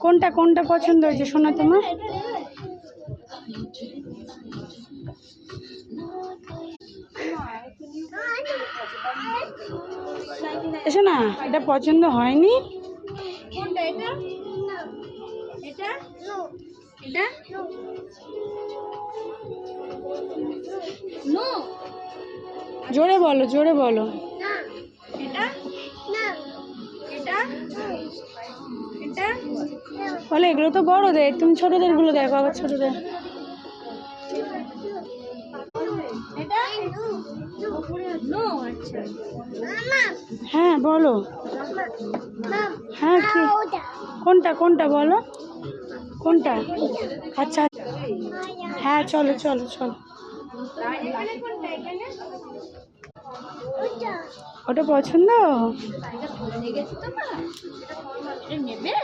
কোনটা কোনটা পছন্দ হয়েছে শোনা তোমার? এসো না, এটা পছন্দ হয়নি। কোনটা এটা? এটা? এটা? নো। জোরে বলো, জোরে বলো। এটা? এটা? এটা? বলে এগুলো তো বড়দের, তুমি ছোটদের গুলো দেখো, আবার ছোটদের। এটা? নো। আচ্ছা। হ্যাঁ বলো। হ্যাঁ কি কোনটা কোনটা বলো, কোনটা? আচ্ছা হ্যাঁ চলো চলো চলো। এখানে কোনটা? এখানে? ওটা পছন্দ? এটা নেবে?